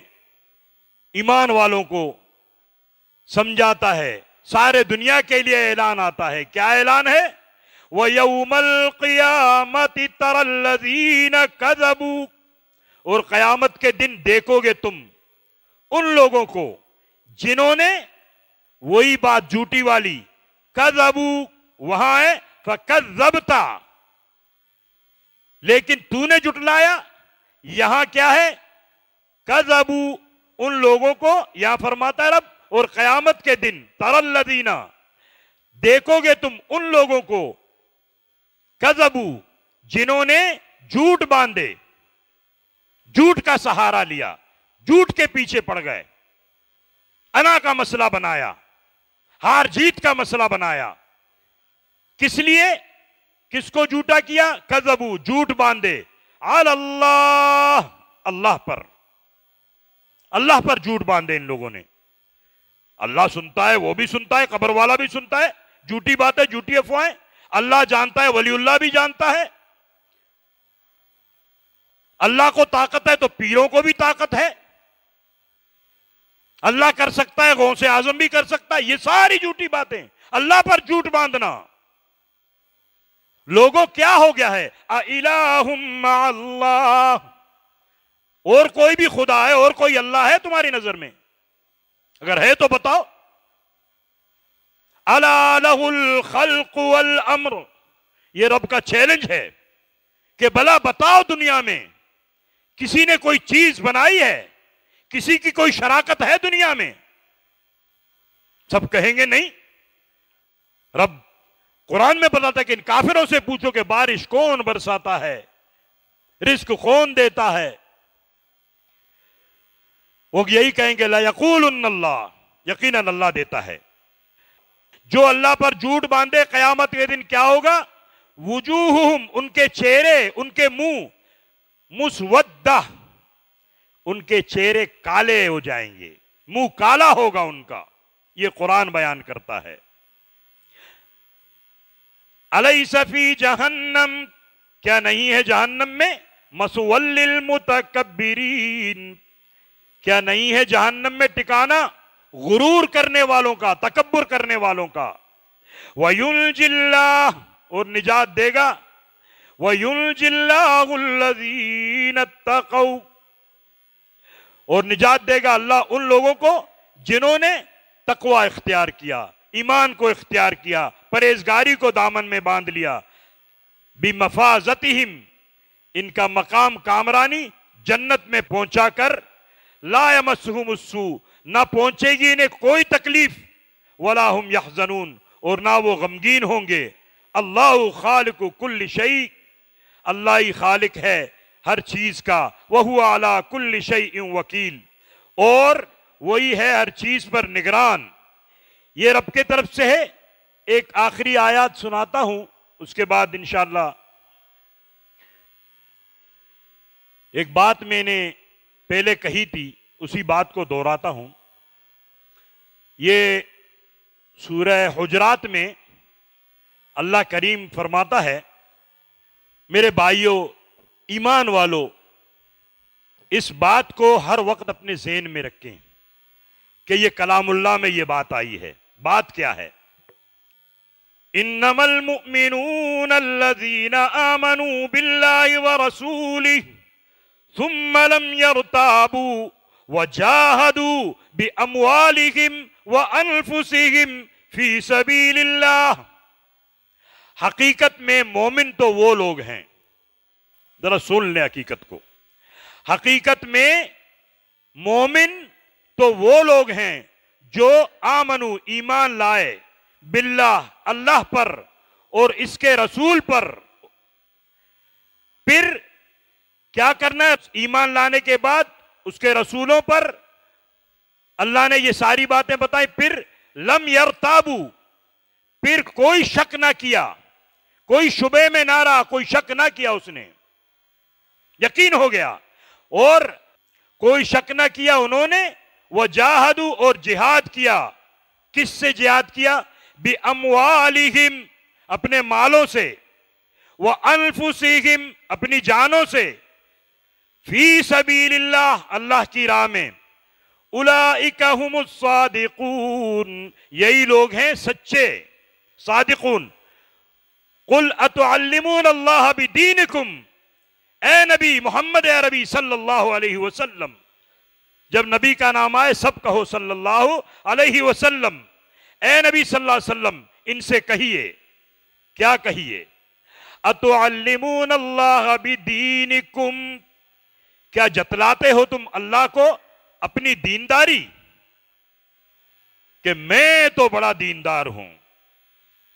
ایمان والوں کو سمجھاتا ہے، سارے دنیا کے لیے اعلان آتا ہے۔ کیا اعلان ہے؟ وَيَوْمَ الْقِيَامَةِ تَرَى الَّذِينَ كَذَبُوا، اور قیامت کے دن دیکھو گے تم ان لوگوں کو جنہوں نے وہی بات جھوٹی والی، کذبوا وہاں ہے فکذبت، لیکن تو نے جھٹلایا، یہاں کیا ہے؟ کذبوا، ان لوگوں کو یہاں فرماتا ہے رب، اور قیامت کے دن تَرَى الَّذِينَ، دیکھو گے تم ان لوگوں کو کذبو جنہوں نے جھوٹ باندھے، جھوٹ کا سہارا لیا، جھوٹ کے پیچھے پڑ گئے، انا کا مسئلہ بنایا، ہار جیت کا مسئلہ بنایا۔ کس لیے؟ کس کو جھوٹا کیا؟ کذبو جھوٹ باندھے، علی اللہ اللہ پر، اللہ پر جھوٹ باندھے ان لوگوں نے۔ اللہ سنتا ہے، وہ بھی سنتا ہے، قبر والا بھی سنتا ہے، جھوٹی باتیں، جھوٹی افواہیں اللہ جانتا ہے، ولی اللہ بھی جانتا ہے۔ اللہ کو طاقت ہے تو پیروں کو بھی طاقت ہے، اللہ کر سکتا ہے، غوث اعظم بھی کر سکتا ہے۔ یہ ساری جھوٹی باتیں، اللہ پر جھوٹ باندھنا۔ لوگوں کیا ہو گیا ہے؟ اِلَٰهٌ مَّعَ اللَّهِ، اور کوئی بھی خدا ہے، اور کوئی اللہ ہے تمہاری نظر میں؟ اگر ہے تو بتاؤ۔ أَلَا لَهُ الْخَلْقُ وَالْأَمْرُ، یہ رب کا چیلنج ہے کہ بھلا بتاؤ دنیا میں کسی نے کوئی چیز بنائی ہے، کسی کی کوئی شراکت ہے دنیا میں؟ سب کہیں گے نہیں۔ رب قرآن میں بتاتا ہے کہ ان کافروں سے پوچھو کہ بارش کون برساتا ہے، رزق کون دیتا ہے؟ وہ یہی کہیں گے لَيَقُولُنَّ اللَّهُ، یقیناً اللہ دیتا ہے۔ جو اللہ پر جھوٹ باندھے، قیامت کے دن کیا ہوگا؟ وجوہہم، ان کے چہرے، ان کے منہ، مسودہ، ان کے چہرے کالے ہو جائیں گے، منہ کالا ہوگا ان کا۔ یہ قرآن بیان کرتا ہے۔ الیس فی جہنم، کیا نہیں ہے جہنم میں؟ مثوی للمتکبرین، کیا نہیں ہے جہنم میں ٹھکانہ غرور کرنے والوں کا، تکبر کرنے والوں کا۔ وَيُنْجِ اللَّهُ، اور نجات دے گا، وَيُنْجِ اللَّهُ الَّذِينَ اتَّقَوْا، اور نجات دے گا اللہ ان لوگوں کو جنہوں نے تقوی اختیار کیا، ایمان کو اختیار کیا، پرہیزگاری کو دامن میں باندھ لیا۔ بِمَفَازَتِهِمْ، ان کا مقام کامرانی جنت میں پہنچا کر، لا يَمَسُّهُمُ السُّوءُ، نہ پہنچے گی انہیں کوئی تکلیف، وَلَا هُمْ يَحْزَنُونَ، اور نہ وہ غمگین ہوں گے۔ اللہ خالق کل شیء، اللہ ہی خالق ہے ہر چیز کا، وَهُوَ عَلَى كُلِّ شَيْءٍ وَكِيلٌ، اور وہی ہے ہر چیز پر نگران۔ یہ رب کے طرف سے ہے۔ ایک آخری آیات سناتا ہوں، اس کے بعد انشاءاللہ ایک بات میں نے پہلے کہی تھی، اسی بات کو دہراتا ہوں۔ یہ سورہ حجرات میں اللہ کریم فرماتا ہے، میرے بھائیوں، ایمان والو، اس بات کو ہر وقت اپنے ذہن میں رکھیں کہ یہ کلام اللہ میں یہ بات آئی ہے۔ بات کیا ہے؟ انما المؤمنون الذين آمنوا بالله ورسوله ثم لم يرتابوا وجاهدوا بأموالهم وأنفسهم في سبيل الله۔ حقیقت میں مومن تو وہ لوگ ہیں، ذرا سن لیں حقیقت کو، حقیقت میں مومن تو وہ لوگ ہیں جو آمنو، ایمان لائے، باللہ، اللہ پر، اور اس کے رسول پر۔ پھر کیا کرنا ہے؟ ایمان لانے کے بعد اس کے رسولوں پر اللہ نے یہ ساری باتیں بتائیں۔ پھر لم یرتابو، پھر کوئی شک نہ کیا، کوئی شبے میں نہ رہا، کوئی شک نہ کیا، اس نے یقین ہو گیا، اور کوئی شک نہ کیا انہوں نے۔ وجاہدوا، اور جہاد کیا۔ کس سے جہاد کیا؟ بِأَمْوَالِهِمْ، اپنے مالوں سے، وَأَنفُسِهِمْ، اپنی جانوں سے، فی سبیل اللہ، اللہ کی راہ میں۔ اولئک هم الصادقون، یہی لوگ ہیں سچے، صادقون۔ قل اتعلمون اللہ بدینکم، اے نبی محمد عربی صلی اللہ علیہ وسلم، جب نبی کا نام آئے سب کہو صلی اللہ علیہ وسلم۔ اے نبی صلی اللہ علیہ وسلم، ان سے کہیے، کیا کہیے؟ اتعلمون اللہ بدینکم، کیا جتلاتے ہو تم اللہ کو اپنی دینداری، کہ میں تو بڑا دیندار ہوں،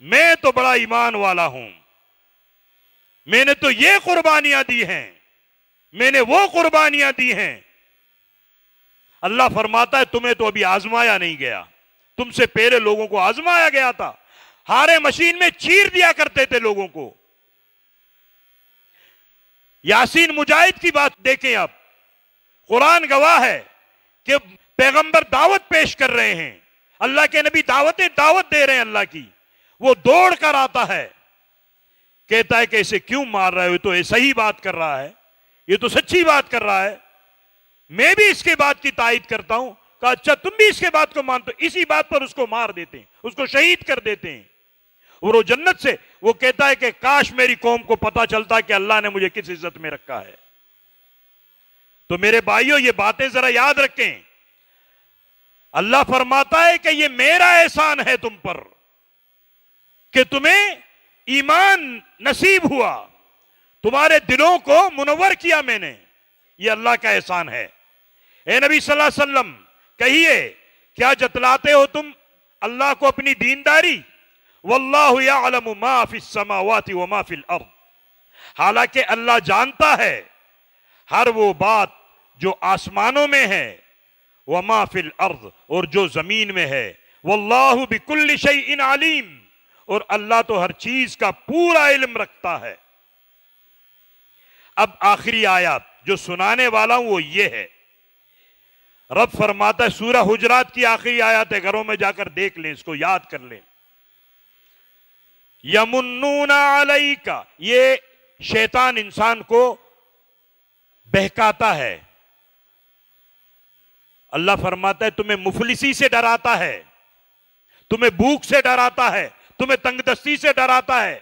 میں تو بڑا ایمان والا ہوں، میں نے تو یہ قربانیاں دی ہیں، میں نے وہ قربانیاں دی ہیں۔ اللہ فرماتا ہے تمہیں تو ابھی آزمایا نہیں گیا، تم سے پہلے لوگوں کو آزمایا گیا تھا، ہارے مشین میں چیر دیا کرتے تھے لوگوں کو۔ یاسین مجاہد کی بات دیکھیں آپ، قرآن گواہ ہے کہ پیغمبر دعوت پیش کر رہے ہیں، اللہ کے نبی دعوت دے رہے ہیں اللہ کی، وہ دوڑ کر آتا ہے، کہتا ہے کہ اسے کیوں مار رہے ہو، تو یہ صحیح بات کر رہا ہے، یہ تو سچی بات کر رہا ہے، میں بھی اس کے بات کی تائید کرتا ہوں۔ کہا اچھا تم بھی اس کے بات کو مانتے ہو، اسی بات پر اس کو مار دیتے ہیں، اس کو شہید کر دیتے ہیں، اور وہ جنت سے وہ کہتا ہے کہ کاش میری قوم کو پتا چلتا کہ اللہ نے مجھے کس عزت میں رکھا ہے۔ تو میرے بھائیوں یہ باتیں ذرا یاد رکھیں، اللہ فرماتا ہے کہ یہ میرا احسان ہے تم پر کہ تمہیں ایمان نصیب ہوا، تمہارے دلوں کو منور کیا میں نے، یہ اللہ کا احسان ہے۔ اے نبی صلی اللہ علیہ وسلم کہیے کیا جتلاتے ہو تم اللہ کو اپنی دینداری؟ واللہ یعلم ما فی السماوات وما فی الارض، حالانکہ اللہ جانتا ہے ہر وہ بات جو آسمانوں میں ہے، وما فی الارض اور جو زمین میں ہے، واللہ بکل شیء علیم اور اللہ تو ہر چیز کا پورا علم رکھتا ہے۔ اب آخری آیات جو سنانے والا ہوں وہ یہ ہے، رب فرماتا ہے، سورہ حجرات کی آخری آیات ہے، گھروں میں جا کر دیکھ لیں، اس کو یاد کر لیں۔ یمنون علیک، یہ شیطان انسان کو بہکاتا ہے، اللہ فرماتا ہے تمہیں مفلسی سے ڈراتا ہے، تمہیں بھوک سے ڈراتا ہے، تمہیں تنگ دستی سے ڈراتا ہے،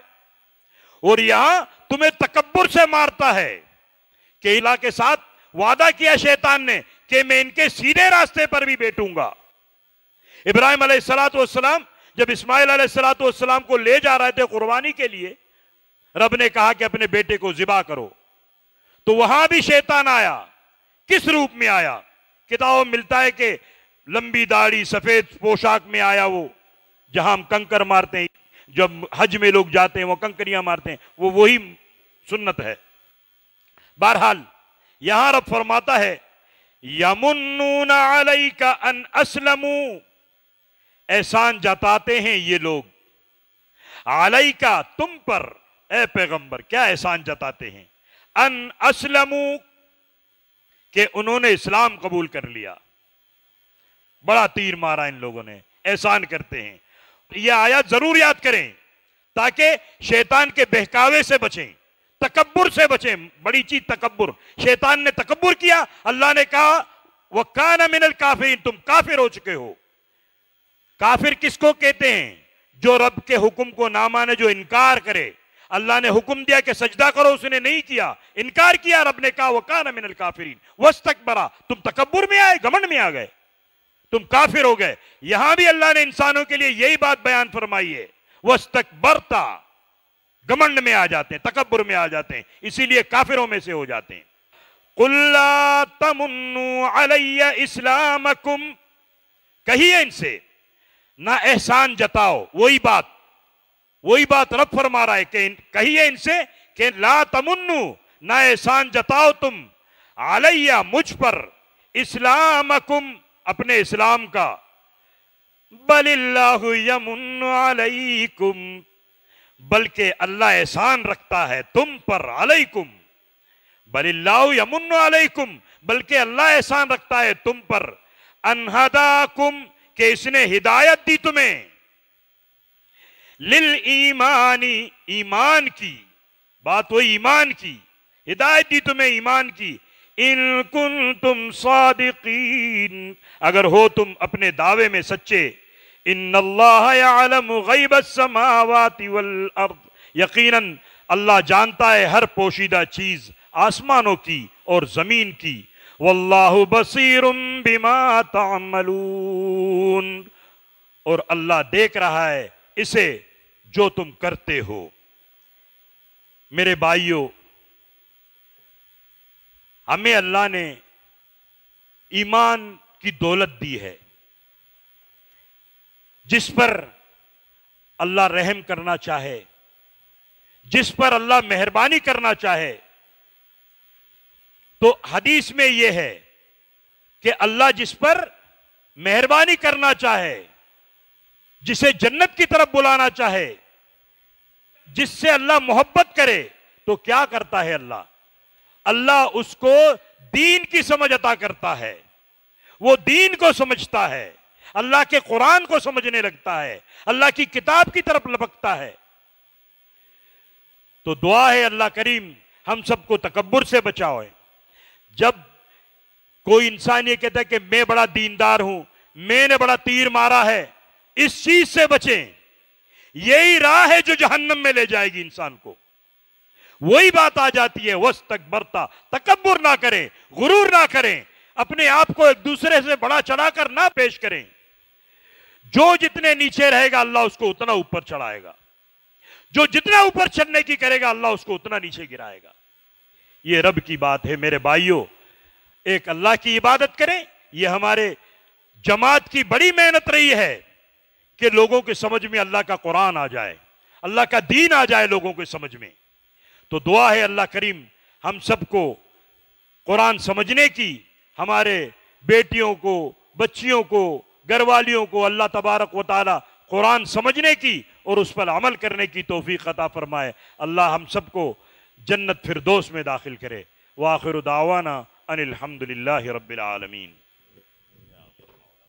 اور یہاں تمہیں تکبر سے مارتا ہے کہ اللہ کے ساتھ وعدہ کیا شیطان نے کہ میں ان کے سیدھے راستے پر بھی بیٹھوں گا۔ ابراہیم علیہ السلام جب اسماعیل علیہ السلام کو لے جا رہے تھے قربانی کے لیے، رب نے کہا کہ اپنے بیٹے کو ذبح کرو، تو وہاں بھی شیطان آیا۔ کس روپ میں آیا؟ کتابوں میں ملتا ہے کہ لمبی داڑھی سفید پوشاک میں آیا، وہ جہاں ہم کنکر مارتے ہیں، جب حج میں لوگ جاتے ہیں وہ کنکریاں مارتے ہیں، وہ وہی سنت ہے۔ بہرحال یہاں رب فرماتا ہے یمنون علیک ان اسلموا، احسان جتاتے ہیں یہ لوگ، علیکا تم پر اے پیغمبر، کیا احسان جتاتے ہیں؟ ان اسلموا، کہ انہوں نے اسلام قبول کر لیا۔ بڑا تیر مارا ان لوگوں نے، احسان کرتے ہیں۔ یہ آیات ضرور یاد کریں تاکہ شیطان کے بہکاوے سے بچیں، تکبر سے بچیں۔ بڑی چیز تکبر، شیطان نے تکبر کیا، اللہ نے کہا وَكَانَ مِنَ الْكَافِرِينَ، تم کافر ہو چکے ہو۔ کافر کس کو کہتے ہیں؟ جو رب کے حکم کو نہ مانے، جو انکار کرے۔ اللہ نے حکم دیا کہ سجدہ کرو، اس نے نہیں کیا، انکار کیا، رب نے کہا وَكَانَ مِنَ الْكَافِرِينَ وَاسْتَكْبَرَ، تم تکبر میں آئے، گھمنڈ میں آ گئے، تم کافر ہو گئے۔ یہاں بھی اللہ نے انسانوں کے لیے یہی بات بیان فرمائی ہے، وَاسْتَكْبَرْتَ، گھمنڈ میں آ جاتے ہیں، تکبر میں آ جاتے ہیں، اسی لیے کافروں میں سے ہو جاتے ہیں۔ قُلْ لَا تَمُنُّوا عَلَيَّ إِسْلَامَكُمْ، کہیے ان سے نہ احسان جتاؤ، وہی بات رب فرما رہا ہے کہ کہیے ان سے کہ لا تمنوا، نہ احسان جتاؤ تم، علیہ مجھ پر، اسلامکم اپنے اسلام کا، بل اللہ یمن علیکم، بلکہ اللہ احسان رکھتا ہے تم پر، علیکم، بل اللہ یمن علیکم، بلکہ اللہ احسان رکھتا ہے تم پر، ان ہداکم، کہ اس نے ہدایت دی تمہیں، للایمانی، ایمان کی، بات وہی ایمان کی، ہدایت دی تمہیں ایمان کی، ان کنتم صادقین، اگر ہو تم اپنے دعوے میں سچے، ان اللہ یعلم غیب السماوات والارض، یقیناً اللہ جانتا ہے ہر پوشیدہ چیز آسمانوں کی اور زمین کی، واللہ بصیر بما تعملون، اور اللہ دیکھ رہا ہے اسے جو تم کرتے ہو۔ میرے بھائیوں، ہمیں اللہ نے ایمان کی دولت دی ہے، جس پر اللہ رحم کرنا چاہے، جس پر اللہ مہربانی کرنا چاہے، تو حدیث میں یہ ہے کہ اللہ جس پر مہربانی کرنا چاہے، جسے جنت کی طرف بلانا چاہے، جس سے اللہ محبت کرے، تو کیا کرتا ہے اللہ؟ اللہ اس کو دین کی سمجھ عطا کرتا ہے، وہ دین کو سمجھتا ہے، اللہ کے قرآن کو سمجھنے لگتا ہے، اللہ کی کتاب کی طرف لپکتا ہے۔ تو دعا ہے اللہ کریم ہم سب کو تکبر سے بچاؤ۔ جب کوئی انسان یہ کہتا ہے کہ میں بڑا دیندار ہوں، میں نے بڑا تیر مارا ہے، اس چیز سے بچیں۔ یہی راہ ہے جو جہنم میں لے جائے گی انسان کو۔ وہی بات آ جاتی ہے وَاسْتَكْبَرْتَ، تکبر نہ کریں، غرور نہ کریں، اپنے آپ کو ایک دوسرے سے بڑا چڑھا کر نہ پیش کریں۔ جو جتنے نیچے رہے گا اللہ اس کو اتنا اوپر چڑھائے گا، جو جتنا اوپر چڑھنے کی کرے گا اللہ اس کو اتنا نیچے گرائے گا۔ یہ رب کی بات ہے میرے بھائیوں، ایک اللہ کی عبادت کریں۔ یہ ہمارے جماعت کی بڑی محنت رہی ہے کہ لوگوں کے سمجھ میں اللہ کا قرآن آ جائے، اللہ کا دین آ جائے لوگوں کے سمجھ میں۔ تو دعا ہے اللہ کریم ہم سب کو قرآن سمجھنے کی، ہمارے بیٹیوں کو، بچیوں کو، گھر والیوں کو اللہ تبارک و تعالی قرآن سمجھنے کی اور اس پر عمل کرنے کی توفیق عطا فرمائے۔ اللہ ہم سب کو جنت فردوس میں داخل کرے۔ وآخر دعوانا ان الحمدللہ رب العالمین۔